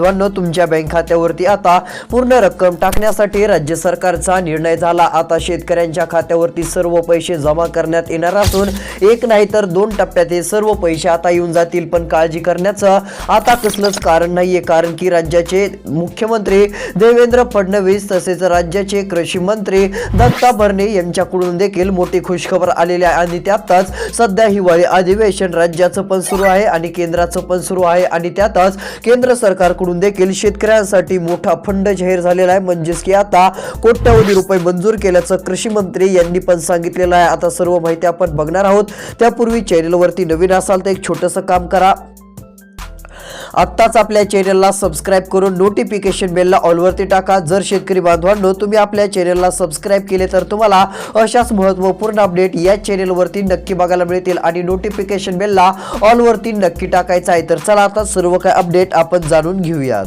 बांधवांनो, तुमच्या बँक खात्यावरती आता पूर्ण रक्कम टाकण्यासाठी राज्य सरकारचा निर्णय झाला। आता शेतकऱ्यांच्या खात्यावरती सर्व पैसे जमा करण्यात येणार असून एक नाही तर 2 टप्प्यात हे सर्व पैसे आता येऊन जातील। पण काळजी करण्याचं आता कसलंच कारण नाहीये, कारण की राज्याचे मुख्यमंत्री देवेंद्र फडणवीस तसेच राज्याचे कृषी मंत्री दत्ता भरणे यांच्याकडून देखील मोठी खुशखबर आलेली आहे। आणि त्यातच सध्या हिवाळी अधिवेशन राज्याचं पण सुरू आहे आणि केंद्राचं पण सुरू आहे आणि त्यातच केंद्र सरकारकडून देखील शेतकऱ्यांसाठी मोठा फंड जाहीर झालेला आहे, म्हणजेच की आता कोट्यवधी रुपये मंजूर केल्याचं कृषी मंत्री यांनी पण सांगितलेलं आहे। आता सर्व माहिती आपण बघणार आहोत। त्यापूर्वी चॅनलवरती नवीन असाल तर एक छोटंसं काम करा, आत्ताच आपल्या चॅनलला सबस्क्राइब करून नोटिफिकेशन बेलला ऑल वरती टाका। जर शेतकरी बांधवांनो तुम्ही आपल्या चॅनलला सबस्क्राइब केले तर तुम्हाला अशाच महत्त्वपूर्ण अपडेट या चॅनलवरती नक्की बघायला मिळतील आणि नोटिफिकेशन बेलला ऑल वरती नक्की टाकायचं आहे। तर चला आता सर्व काही अपडेट आपण जाणून घेऊयात।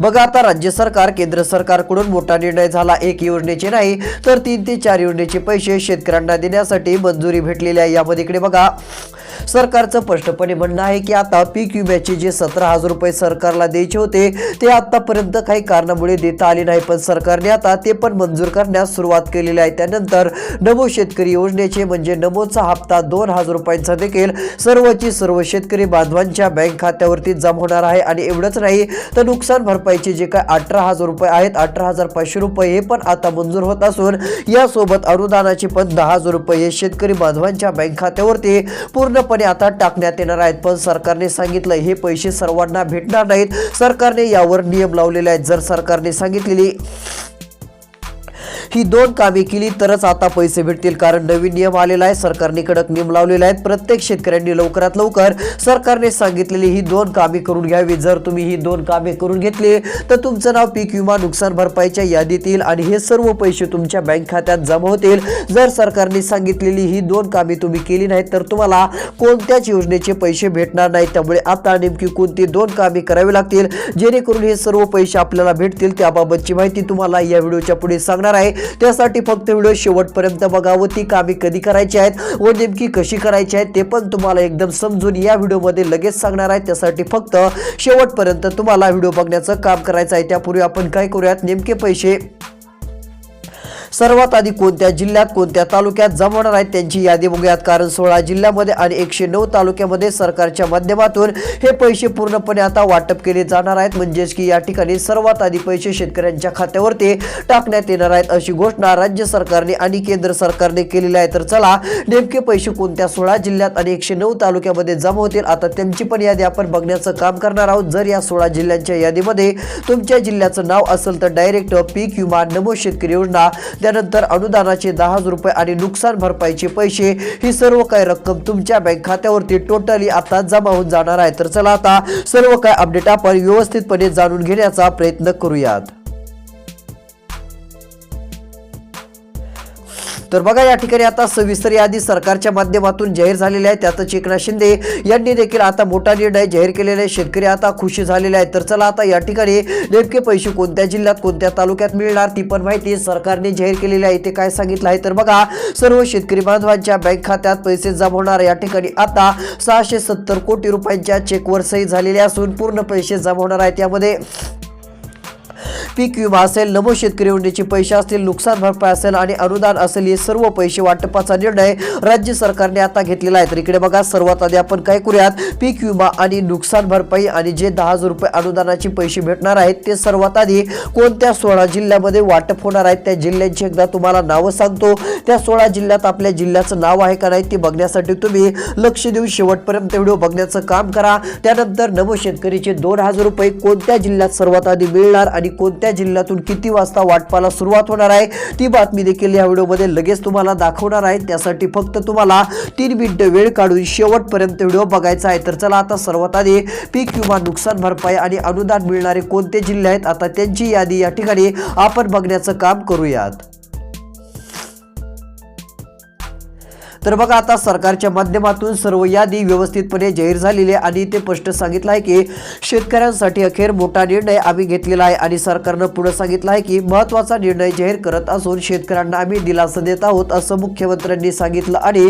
बघा, आता राज्य सरकार केंद्र सरकारकडून मोठा निर्णय झाला। एक योजनेचे नाही तर 3 ते 4 योजनेचे पैसे शेतकऱ्यांना देण्यासाठी मंजुरी भेटलेली आहे। यामध्ये इकडे बघा, सरकारचं स्पष्टपणे म्हणणं आहे की आता पीक विम्याचे जे 17,000 रुपये सरकारला द्यायचे होते ते आतापर्यंत काही कारणामुळे देता आले नाही, पण सरकारने आता ते पण मंजूर करण्यास सुरुवात केलेली आहे। त्यानंतर नमो शेतकरी योजनेचे म्हणजे नमोचा हप्ता 2,000 रुपयांचा देखील सर्व शेतकरी बांधवांच्या बँक खात्यावरती जमा होणार आहे। आणि एवढंच नाही तर नुकसान भरपाईचे जे काय 18,000 रुपये आहेत, 18,500 रुपये हे पण आता मंजूर होत असून यासोबत अनुदानाचे पण 10,000 रुपये हे शेतकरी बांधवांच्या बँक खात्यावरती पूर्णपणे आता टाकण्यात येणार आहेत। पण सरकारने सांगितलं हे पैसे सर्वांना भेटणार नाहीत। सरकारने यावर नियम लावलेले आहेत। जर सरकारने सांगितलेली ही 2 कामे केली तरच आता पैसे भेटतील, कारण नवीन नियम आलेला आहे। सरकारने कडक नियम लावलेले आहेत। प्रत्येक शेतकऱ्यांनी लवकरात लवकर सरकारने सांगितलेली ही 2 कामे करून घ्यावी। जर तुम्ही ही 2 कामे करून घेतली तर तुमचं नाव पीक विमा नुकसान भरपाईच्या यादीत येईल आणि हे सर्व पैसे तुमच्या बँक खात्यात जमा होतील। जर सरकारने सांगितलेली ही 2 कामे तुम्ही केली नाहीत तर तुम्हाला कोणत्याच योजनेचे पैसे भेटणार नाहीत। त्यामुळे आता नेमकी कोणती 2 कामे करावी लागतील जेणेकरून हे सर्व पैसे आपल्याला भेटतील, त्याबाबतची माहिती तुम्हाला या व्हिडिओच्या पुढे सांगणार आहे। त्यासाठी फक्त व्हिडिओ शेवटपर्यंत बघा व ती कामे कधी करायची आहेत व नेमकी कशी करायची आहेत ते पण तुम्हाला एकदम समजून या व्हिडिओमध्ये लगेच सांगणार आहे। त्यासाठी फक्त शेवटपर्यंत तुम्हाला व्हिडिओ बघण्याचं काम करायचं आहे। त्यापूर्वी आपण काय करूयात, नेमके पैसे सर्वात आधी कोणत्या जिल्ह्यात कोणत्या तालुक्यात जमा होणार आहेत त्यांची यादी बघूयात, कारण 16 जिल्ह्यामध्ये आणि 109 तालुक्यामध्ये सरकारच्या माध्यमातून हे पैसे पूर्णपणे आता वाटप केले जाणार आहेत। म्हणजेच की या ठिकाणी सर्वात आधी पैसे शेतकऱ्यांच्या खात्यावरती टाकण्यात येणार आहेत अशी घोषणा राज्य सरकारने आणि केंद्र सरकारने केलेली आहे। तर चला, नेमके पैसे कोणत्या 16 जिल्ह्यात आणि 109 तालुक्यामध्ये जमा होतील आता त्यांची पण यादी आपण बघण्याचं काम करणार आहोत। जर या 16 जिल्ह्यांच्या यादीमध्ये तुमच्या जिल्ह्याचं नाव असेल तर डायरेक्ट पीक विमा नमो शेतकरी योजना, त्यानंतर अनुदानाचे 10,000 रुपये आणि नुकसान भरपाईचे पैसे ही सर्व काही रक्कम तुमच्या बँक खात्यावरती टोटली आता जमा होऊन जाणार आहे। तर चला आता सर्व काही अपडेट आपण व्यवस्थितपणे जाणून घेण्याचा प्रयत्न करूयात। तर बघा, या ठिकाणी आता सविस्तर यादी सरकारच्या माध्यमातून जाहीर झालेली आहे। त्यातच एकनाथ शिंदे यांनी देखील आता मोठा निर्णय जाहीर केलेला आहे। शेतकरी आता खुशी झालेले आहेत। तर चला आता या ठिकाणी नेमके पैसे कोणत्या जिल्ह्यात कोणत्या तालुक्यात मिळणार ती पण माहिती सरकारने जाहीर केलेली आहे। ते काय सांगितलं आहे तर बघा, सर्व शेतकरी बांधवांच्या बँक खात्यात पैसे जमा होणार। या ठिकाणी आता 670 कोटी रुपयांच्या चेकवर सही झालेली असून पूर्ण पैसे जमा होणार आहेत। यामध्ये पीक विमा असेल, नमो शेतकरी योजनेचे पैसे असतील, नुकसान भरपाई असेल आणि अनुदान असेल, हे सर्व पैसे वाटपाचा निर्णय राज्य सरकारने आता घेतलेला आहे। तर इकडे बघा, सर्वात आधी आपण काय करूयात, पीक विमा आणि नुकसान भरपाई आणि जे 10,000 रुपये अनुदानाचे पैसे भेटणार आहेत ते सर्वात आधी कोणत्या 16 जिल्ह्यामध्ये वाटप होणार आहेत त्या जिल्ह्यांची एकदा तुम्हाला नावं सांगतो। त्या 16 जिल्ह्यात आपल्या जिल्ह्याचं नाव आहे का नाही ते बघण्यासाठी तुम्ही लक्ष देऊन शेवटपर्यंत व्हिडिओ बघण्याचं काम करा। त्यानंतर नमो शेतकरीचे 2,000 रुपये कोणत्या जिल्ह्यात सर्वात आधी मिळणार आणि कोणत्या जिल्ह्यातून किती वाजता वाटपाला सुरुवात होणार आहे ती बातमी देखील या व्हिडिओमध्ये लगेच तुम्हाला दाखवणार आहे। त्यासाठी फक्त तुम्हाला 3 मिनिटे वेळ काढून शेवटपर्यंत व्हिडिओ बघायचा आहे। तर चला आता सर्वात आधी पीक विमा नुकसान भरपाई आणि अनुदान मिळणारे कोणते जिल्हे आहेत आता त्यांची यादी या ठिकाणी आपण बघण्याचं काम करूयात। तर बघा आता सरकारच्या माध्यमातून सर्व यादी व्यवस्थितपणे जाहीर झालेली आहे आणि ते स्पष्ट सांगितलं आहे की शेतकऱ्यांसाठी अखेर मोठा निर्णय आम्ही घेतलेला आहे आणि सरकारनं पुढे सांगितलं आहे की महत्त्वाचा निर्णय जाहीर करत असून शेतकऱ्यांना आम्ही दिलासा देत आहोत असं मुख्यमंत्र्यांनी सांगितलं आणि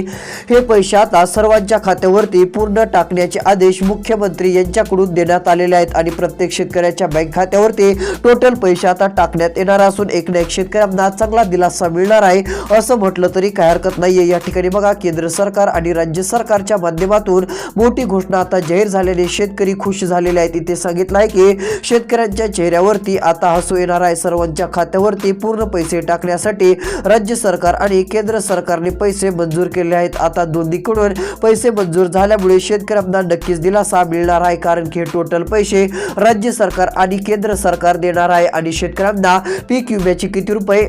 हे पैसे आता सर्वांच्या खात्यावरती पूर्ण टाकण्याचे आदेश मुख्यमंत्री यांच्याकडून देण्यात आलेले आहेत आणि प्रत्येक शेतकऱ्याच्या बँक खात्यावरती टोटल पैसे आता टाकण्यात येणार असून एक ना एक शेतकऱ्यांना चांगला दिलासा मिळणार आहे असं म्हटलं तरी काय हरकत नाहीये। या ठिकाणी बघा केंद्र सरकार आणि राज्य सरकारच्या माध्यमातून मोठी घोषणा आता जाहीर झालेली, शेतकरी खुश झालेले आहेत। इथे सांगितलं आहे की शेतकऱ्यांच्या चेहऱ्यावरती आता हसू येणार आहे। सर्वांच्या खात्यावरती पूर्ण पैसे टाकण्यासाठी राज्य सरकार आणि केंद्र सरकारने पैसे मंजूर केले आहेत। आता दोन्हीकडून पैसे मंजूर झाल्यामुळे शेतकऱ्यांना नक्कीच दिलासा मिळणार आहे, कारण की टोटल पैसे राज्य सरकार आणि केंद्र सरकार देणार आहे आणि शेतकऱ्यांना पीक विम्याचे किती रुपये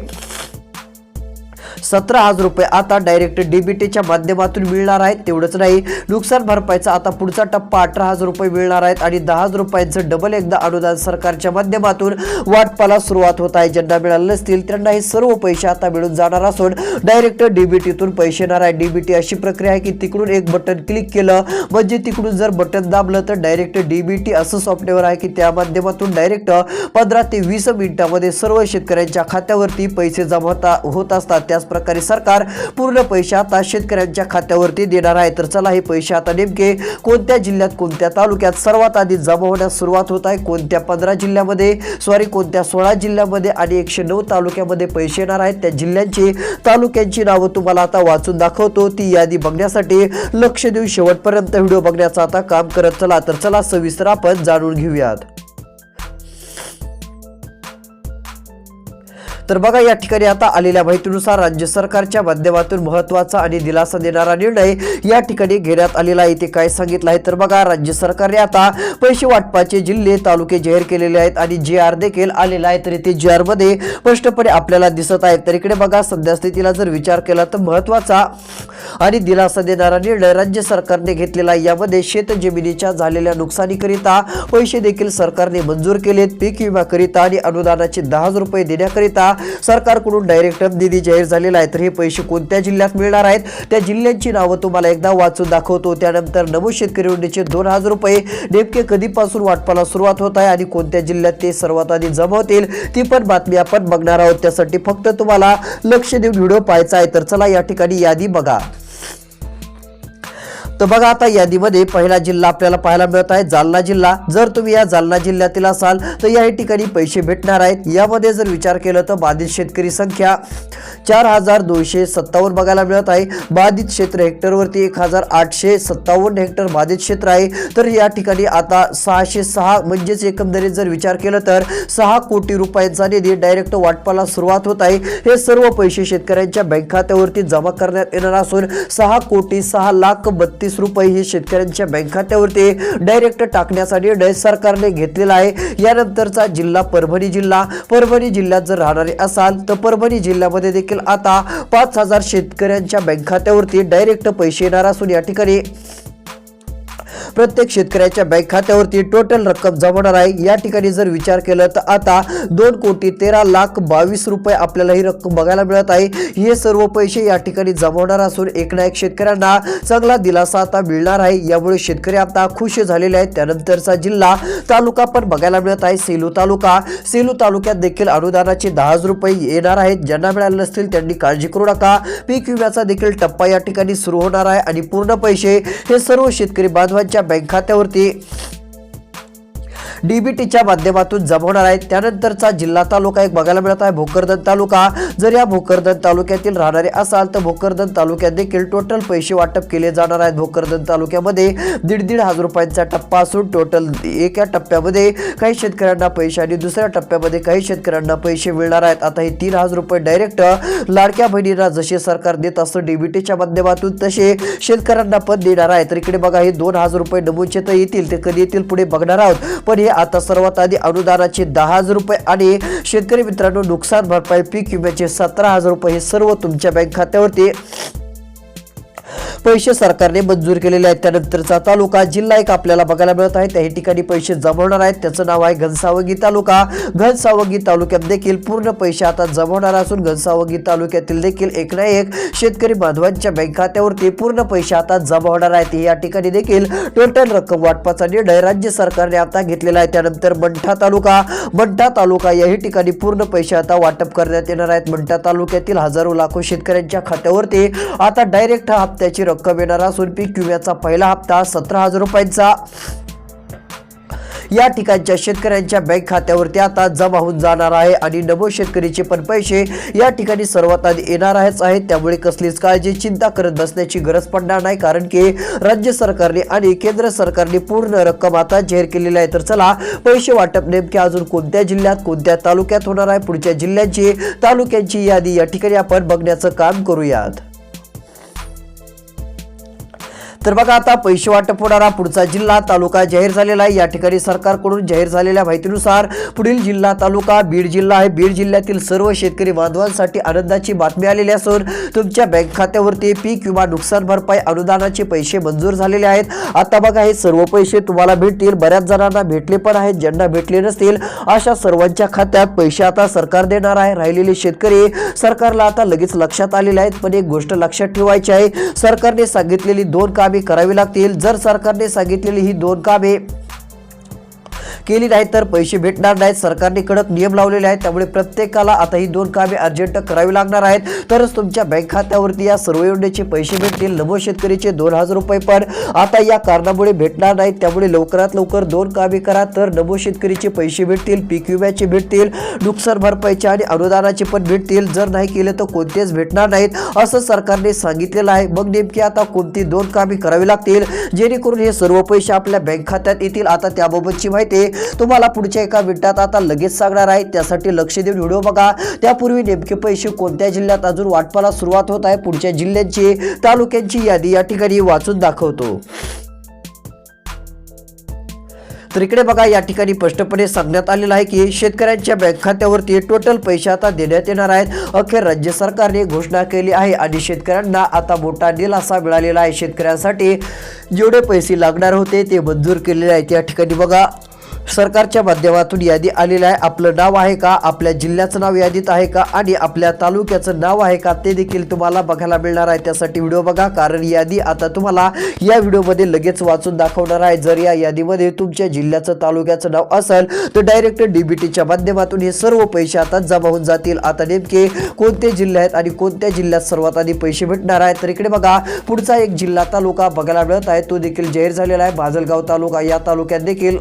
17,000 रुपये आता डायरेक्ट डीबीटीच्या माध्यमातून मिळणार आहेत। तेवढंच नाही, नुकसान भरपाईचा आता पुढचा टप्पा 18,000 रुपये मिळणार आहेत आणि 10,000 रुपयांचं डबल एकदा अनुदान सरकारच्या माध्यमातून वाटपाला सुरुवात होत आहे। ज्यांना मिळाले नसतील त्यांना हे सर्व पैसे आता मिळून जाणार असून डायरेक्ट डीबीटीतून पैसे येणार आहे। डीबीटी अशी प्रक्रिया आहे की तिकडून एक बटन क्लिक केलं म्हणजे तिकडून जर बटन दाबलं तर डायरेक्ट डीबीटी असं सॉफ्टवेअर आहे की त्या माध्यमातून डायरेक्ट 15 ते 20 मिनिटांमध्ये सर्व शेतकऱ्यांच्या खात्यावरती पैसे जमा होत असतात। त्याच प्रकारे सरकार पूर्ण पैसे आता शेतकऱ्यांच्या खात्यावरती देणार आहे। तर चला हे पैसे आता नेमके कोणत्या जिल्ह्यात कोणत्या तालुक्यात सर्वात आधी जमा होण्यास सुरुवात होत आहे, कोणत्या 15 जिल्ह्यामध्ये कोणत्या 16 जिल्ह्यामध्ये आणि 109 तालुक्यामध्ये पैसे येणार आहेत, त्या जिल्ह्यांची तालुक्यांची नावं तुम्हाला आता वाचून दाखवतो। ती यादी बघण्यासाठी लक्ष देऊन शेवटपर्यंत व्हिडिओ बघण्याचा आता काम करत चला। तर चला सविस्तर आपण जाणून घेऊयात। तर बघा या ठिकाणी आता आलेल्या माहितीनुसार राज्य सरकारच्या माध्यमातून महत्त्वाचा आणि दिलासा देणारा निर्णय या ठिकाणी घेण्यात आलेला आहे। ते काय सांगितलं आहे तर बघा राज्य सरकारने आता पैसे वाटपाचे जिल्हे तालुके जाहीर केलेले आहेत आणि JR देखील आलेला आहे। तर इथे JR मध्ये स्पष्टपणे आपल्याला दिसत आहे। तर इकडे बघा सध्या स्थितीला जर विचार केला तर महत्त्वाचा आणि दिलासा देणारा निर्णय राज्य सरकारने घेतलेला आहे। यामध्ये शेत जमिनीच्या झालेल्या नुकसानीकरिता पैसे देखील सरकारने मंजूर केलेत। पीक विम्याकरिता आणि अनुदानाचे 10,000 रुपये देण्याकरिता सरकारकडून डायरेक्ट निधी जाहीर झालेला आहे। तर हे पैसे कोणत्या जिल्ह्यात मिळणार आहेत त्या जिल्ह्यांची नावं तुम्हाला एकदा वाचून दाखवतो। त्यानंतर नमूद शेतकरी योजनेचे 2,000 रुपये नेमके कधीपासून वाटपाला सुरुवात होत आहे आणि कोणत्या जिल्ह्यात ते सर्वात आधी जमा होतील ती पण बातमी आपण बघणार आहोत। त्यासाठी फक्त तुम्हाला लक्ष देऊन व्हिडिओ पाहायचा आहे। तर चला या ठिकाणी यादी बघा। तर बघा आता यादीमध्ये पहिला जिल्हा आपल्याला पाहायला मिळत आहे जालना जिल्हा। जर तुम्ही या जालना जिल्ह्यातील असाल तर या ठिकाणी पैसे भेटणार आहेत। यामध्ये जर विचार केला तर बाधित शेतकरी संख्या 4,257 बघायला मिळत आहे। बाधित क्षेत्र हेक्टरवरती 1,857 हेक्टर बाधित क्षेत्र आहे। तर या ठिकाणी आता 606 म्हणजेच एकंदरीत जर विचार केला तर 6 कोटी रुपयांचा निधी डायरेक्ट वाटपाला सुरुवात होत आहे। हे सर्व पैसे शेतकऱ्यांच्या बँक खात्यावरती जमा करण्यात येणार असून 6,06,32,000 रुपये हे शेतकऱ्यांच्या बँक खात्यावरती डायरेक्ट टाकण्याचा निर्णय सरकारने घेतलेला आहे। यानंतरचा जिल्हा परभणी जिल्हा। परभणी जिल्ह्यात जर राहणारे असाल तर परभणी जिल्ह्यामध्ये देखील आता 5,000 शेतकऱ्यांच्या बँक खात्यावरती डायरेक्ट पैसे येणार असून या ठिकाणी प्रत्येक शेतकऱ्याच्या बँक खात्यावरती टोटल रक्कम जमा होणार आहे। या ठिकाणी जर विचार केला तर आता 2,13,22,000 रुपये आपल्याला ही रक्कम बघायला मिळत आहे। हे सर्व पैसे या ठिकाणी जमा होणार असून एक ना एक शेतकऱ्यांना चांगला दिलासा आता मिळणार आहे। यामुळे शेतकरी आता खुश झालेले आहेत। त्यानंतरचा जिल्हा तालुका पण बघायला मिळत आहे सेलू तालुका। सेलू तालुक्यात देखील अनुदानाचे 10,000 रुपये येणार आहेत। ज्यांना मिळाले नसतील त्यांनी काळजी करू नका। पीक विम्याचा देखील टप्पा या ठिकाणी सुरू होणार आहे आणि पूर्ण पैसे हे सर्व शेतकरी बांधवांच्या बँक खात्यावरती डीबीटीच्या माध्यमातून जमा होणार आहे। त्यानंतरचा जिल्हा तालुका एक बघायला मिळत आहे भोकरदन तालुका। जर या भोकरदन तालुक्यातील राहणारे असाल तर भोकरदन तालुक्यात देखील टोटल पैसे वाटप केले जाणार आहेत। भोकरदन तालुक्यामध्ये 1,500 रुपयांचा टप्पा असून टोटल एका टप्प्यामध्ये काही शेतकऱ्यांना पैसे आणि दुसऱ्या टप्प्यामध्ये काही शेतकऱ्यांना पैसे मिळणार आहेत। आता हे 3,000 रुपये डायरेक्ट लाडक्या बहिणींना जसे सरकार देत असतं डीबीटीच्या माध्यमातून तसे शेतकऱ्यांना पण देणार आहे। तर इकडे बघा हे 2,000 रुपये नमूदचे तर येतील, ते कधी येतील पुढे बघणार आहोत। पण हे आता सर्वात आधी अनुदानाचे 10,000 रुपये आणि शेतकरी मित्रांनो नुकसान भरपाई पीक विम्याचे 17,000 रुपये हे सर्व तुमच्या बँक खात्यावरती पैसे सरकारने मंजूर केलेले आहेत। त्यानंतरचा तालुका जिल्हा एक आपल्याला बघायला मिळत आहे, त्या ठिकाणी पैसे जमा होणार आहेत, त्याचं नाव आहे घनसावंगी तालुका। घनसावंगी तालुक्यात देखील पूर्ण पैसे आता जमा होणार असून घनसावंगी तालुक्यातील देखील एक ना एक शेतकरी बांधवांच्या बँक खात्यावरती पूर्ण पैसे आता जमा होणार आहेत। या ठिकाणी देखील टोटल रक्कम वाटपाचा निर्णय राज्य सरकारने आता घेतलेला आहे। त्यानंतर मंठा तालुका याही ठिकाणी पूर्ण पैसे आता वाटप करण्यात येणार आहेत। मंठा तालुक्यातील हजारो लाखो शेतकऱ्यांच्या खात्यावरती आता डायरेक्ट हप्त्याची रक्कम येणार असून पीक विम्याचा पहिला हप्ता 17,000 रुपयांचा या ठिकाणच्या शेतकऱ्यांच्या बँक खात्यावरती आता जमा होऊन जाणार आहे आणि नमो शेतकरीचे पण पैसे या ठिकाणी सर्वात आधी येणार आहेत। त्यामुळे कसलीच काळजी चिंता करत बसण्याची गरज पडणार नाही, कारण की राज्य सरकारने आणि केंद्र सरकारने पूर्ण रक्कम आता जाहीर केलेली आहे। तर चला पैसे वाटप नेमके अजून कोणत्या जिल्ह्यात कोणत्या तालुक्यात होणार आहे, पुढच्या जिल्ह्यांची तालुक्यांची यादी या ठिकाणी आपण बघण्याचं काम करूयात। तर बघा आता पैसे वाटप होणारा पुढचा जिल्हा तालुका जाहीर झालेला आहे। या ठिकाणी सरकारकडून जाहीर झालेल्या माहितीनुसार पुढील जिल्हा तालुका बीड जिल्हा आहे। बीड जिल्ह्यातील सर्व शेतकरी बांधवांसाठी आनंदाची बातमी आलेली असून तुमच्या बँक खात्यावरती पीक विमा नुकसान भरपाई अनुदानाचे पैसे मंजूर झालेले आहेत। आता बघा हे सर्व पैसे तुम्हाला भेटतील, बऱ्याच जणांना भेटले पण आहेत, ज्यांना भेटले नसतील अशा सर्वांच्या खात्यात पैसे आता सरकार देणार आहे। राहिलेले शेतकरी सरकारला आता लगेच लक्षात आलेले आहेत, पण एक गोष्ट लक्षात ठेवायची आहे, सरकारने सांगितलेली 2 कामे करावी लागतील। जर सरकारने सांगितलेली ही 2 कामे केली नाही तर पैसे भेटणार नाहीत। सरकारने कडक नियम लावलेले आहेत, त्यामुळे प्रत्येकाला आता ही 2 कामे अर्जंट करावी लागणार आहेत, तरच तुमच्या बँक खात्यावरती या सर्व योजनेचे पैसे भेटतील। नमो शेतकरीचे 2,000 रुपये पण आता या कारणामुळे भेटणार नाहीत, त्यामुळे लवकरात लवकर 2 कामे करा तर नमो शेतकरीचे पैसे भेटतील, पीक विम्याचे भेटतील, नुकसान भरपाईचे आणि अनुदानाचे पण भेटतील। जर नाही केले तर कोणतेच भेटणार नाहीत असं सरकारने सांगितलेलं आहे। मग नेमकी आता कोणती 2 कामे करावी लागतील जेणेकरून हे सर्व पैसे आपल्या बँक खात्यात येतील, आता त्याबाबतची माहिती तुम्हाला पुढच्या एका मिनिटात आता लगेच सांगणार आहे, त्यासाठी लक्ष देऊन व्हिडिओ बघा। त्यापूर्वी नेमके पैसे कोणत्या जिल्ह्यात अजून वाटपाला सुरुवात होत आहे पुढच्या जिल्ह्यांची तालुक्यांची यादी या ठिकाणी वाचून दाखवतो। तर इकडे बघा या ठिकाणी स्पष्टपणे सांगण्यात आलेलं आहे की शेतकऱ्यांच्या बँक खात्यावरती टोटल पैसे आता देण्यात येणार आहेत। अखेर राज्य सरकारने घोषणा केली आहे आणि शेतकऱ्यांना आता मोठा दिलासा मिळालेला आहे। शेतकऱ्यांसाठी जेवढे पैसे लागणार होते ते मंजूर केलेले आहेत। या ठिकाणी बघा सरकारच्या माध्यमातून यादी आलेली आहे, आपलं नाव आहे का, आपल्या जिल्ह्याचं नाव यादीत आहे का आणि आपल्या तालुक्याचं नाव आहे का ते देखील तुम्हाला बघायला मिळणार आहे। त्यासाठी व्हिडिओ बघा, कारण यादी आता तुम्हाला या व्हिडिओमध्ये लगेच वाचून दाखवणार आहे। जर या यादीमध्ये तुमच्या जिल्ह्याचं तालुक्याचं नाव असेल तर डायरेक्ट डीबीटीच्या माध्यमातून हे सर्व पैसे आता जमा होऊन जातील। आता नेमके कोणते जिल्हे आहेत आणि कोणत्या जिल्ह्यात सर्वात आधी पैसे भेटणार आहेत, तर इकडे बघा पुढचा एक जिल्हा तालुका बघायला मिळत आहे, तो देखील जाहीर झालेला आहे, माजलगाव तालुका। या तालुक्यात देखील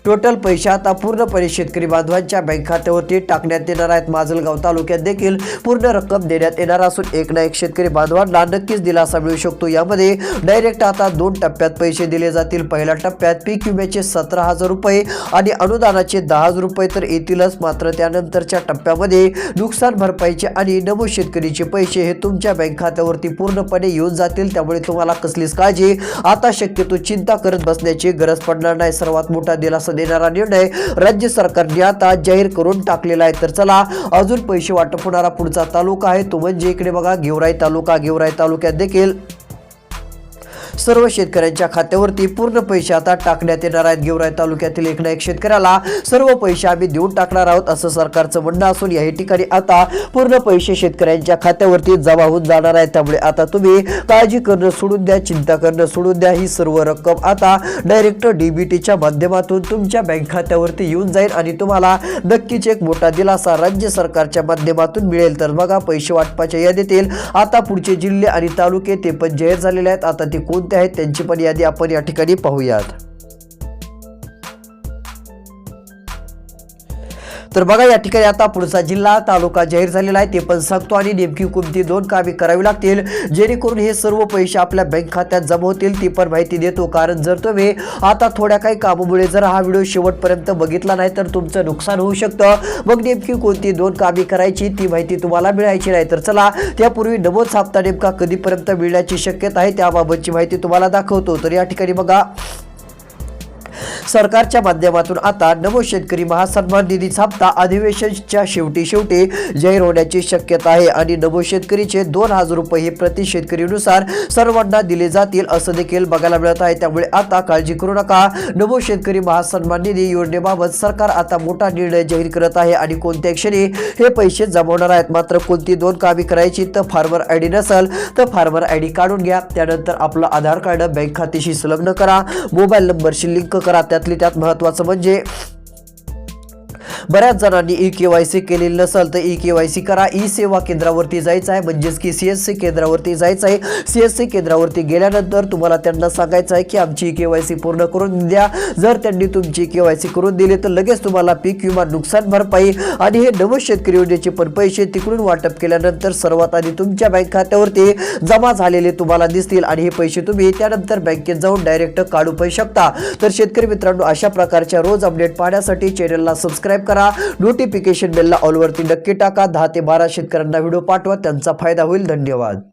टोटल पैसे आता पूर्णपणे शेतकरी बांधवांच्या बँक खात्यावरती टाकण्यात येणार आहेत। माजलगाव तालुक्यात देखील पूर्ण रक्कम देण्यात येणार असून एक ना एक शेतकरी बांधवांना नक्कीच दिलासा मिळू शकतो। यामध्ये डायरेक्ट आता 2 टप्प्यात पैसे दिले जातील। पहिल्या टप्प्यात पीक विम्याचे 17,000 रुपये आणि अनुदानाचे 10,000 रुपये तर येतीलच, मात्र त्यानंतरच्या टप्प्यामध्ये नुकसान भरपाईचे आणि नमो शेतकरीचे पैसे हे तुमच्या बँक खात्यावरती पूर्णपणे येऊन जातील। त्यामुळे तुम्हाला कसलीच काळजी आता शक्यतो चिंता करत बसण्याची गरज पडणार नाही। सर्वात मोठा दिलासा देणारा निर्णय राज्य सरकारने आता जाहीर करून टाकलेला आहे। तर चला अजून पैसे वाटप होणारा पुढचा तालुका आहे तो म्हणजे इकडे बघा गेवराई तालुका। गेवराई तालुक्यात देखील सर्व शेतकऱ्यांच्या खात्यावरती पूर्ण पैसे आता टाकण्यात येणार आहेत। गेवराई तालुक्यातील एक ना एक शेतकऱ्याला सर्व पैसे आम्ही देऊन टाकणार आहोत असं सरकारचं म्हणणं असून याही ठिकाणी आता पूर्ण पैसे शेतकऱ्यांच्या खात्यावरती जमा होऊन जाणार आहेत। त्यामुळे आता तुम्ही काळजी करणं सोडून द्या, चिंता करणं सोडून द्या, ही सर्व रक्कम आता डायरेक्ट डीबीटीच्या माध्यमातून तुमच्या बँक खात्यावरती येऊन जाईल आणि तुम्हाला नक्कीच एक मोठा दिलासा राज्य सरकारच्या माध्यमातून मिळेल। तर बघा पैसे वाटपाच्या यादीतील आता पुढचे जिल्हे आणि तालुके ते पण जाहीर झालेले आहेत। आता ते कोणते आहेत त्यांची पण यादी आपण या ठिकाणी पाहूयात। तर बघा या ठिकाणी आता पुढचा जिल्हा तालुका जाहीर झालेला आहे, ते पण सांगतो आणि नेमकी कोणती 2 कामे करावी लागतील जेणेकरून हे सर्व पैसे आपल्या बँक खात्यात जमा होतील ती पण माहिती देतो। कारण जर तुम्ही आता थोड्या काही कामामुळे जर हा व्हिडिओ शेवटपर्यंत बघितला नाही तर तुमचं नुकसान होऊ शकतं। मग नेमकी कोणती 2 कामे करायची ती माहिती तुम्हाला मिळायची नाही। तर चला त्यापूर्वी नमोच हप्ता नेमका कधीपर्यंत मिळण्याची शक्यता आहे त्याबाबतची माहिती तुम्हाला दाखवतो। तर या ठिकाणी बघा सरकारच्या माध्यमातून आता नमो शेतकरी महासन्मान निधीचा हप्ता अधिवेशनाच्या शेवटी जाहीर होण्याची शक्यता आहे आणि नमो शेतकरीचे 2000 रुपये हे प्रति शेतकरीनुसार सर्वांना दिले जातील असं देखील बघायला मिळत आहे। त्यामुळे आता काळजी करू नका, नमो शेतकरी महासन्मान निधी योजनेबाबत सरकार आता मोठा निर्णय जाहीर करत आहे आणि कोणत्या क्षणी हे पैसे जमवणार आहेत। मात्र कोणती 2 कामे करायची, तर फार्मर आयडी नसेल तर फार्मर आयडी काढून घ्या, त्यानंतर आपलं आधार कार्ड बँक खात्याशी संलग्न करा, मोबाईल नंबरशी लिंक करा। त्यातली त्यात महत्त्वाचं म्हणजे बऱ्याच जणांनी ई-केवायसी केलेली नसेल तर ई-केवायसी करा। ई सेवा केंद्रावरती जायचं आहे, म्हणजेच की CSC केंद्रावरती जायचं आहे। CSC केंद्रावरती गेल्यानंतर तुम्हाला त्यांना सांगायचं आहे की आमची ई-केवायसी पूर्ण करून द्या। जर त्यांनी तुमची केवायसी करून दिली तर लगेच तुम्हाला पीक विमा नुकसान भरपाई आणि हे नमो शेतकरी योजनेचे पण पैसे तिकडून वाटप केल्यानंतर सर्वात आधी तुमच्या बँक खात्यावरती जमा झालेले तुम्हाला दिसतील आणि हे पैसे तुम्ही त्यानंतर बँकेत जाऊन डायरेक्ट काढू पण शकता। तर शेतकरी मित्रांनो, अशा प्रकारच्या रोज अपडेट पाहण्यासाठी चॅनलला सबस्क्राइब करा, नोटिफिकेशन बेलला ऑल वरती नक्की टाका। 10 ते 12 शेतकऱ्यांना व्हिडिओ पाठवा, त्यांचा फायदा होईल। धन्यवाद।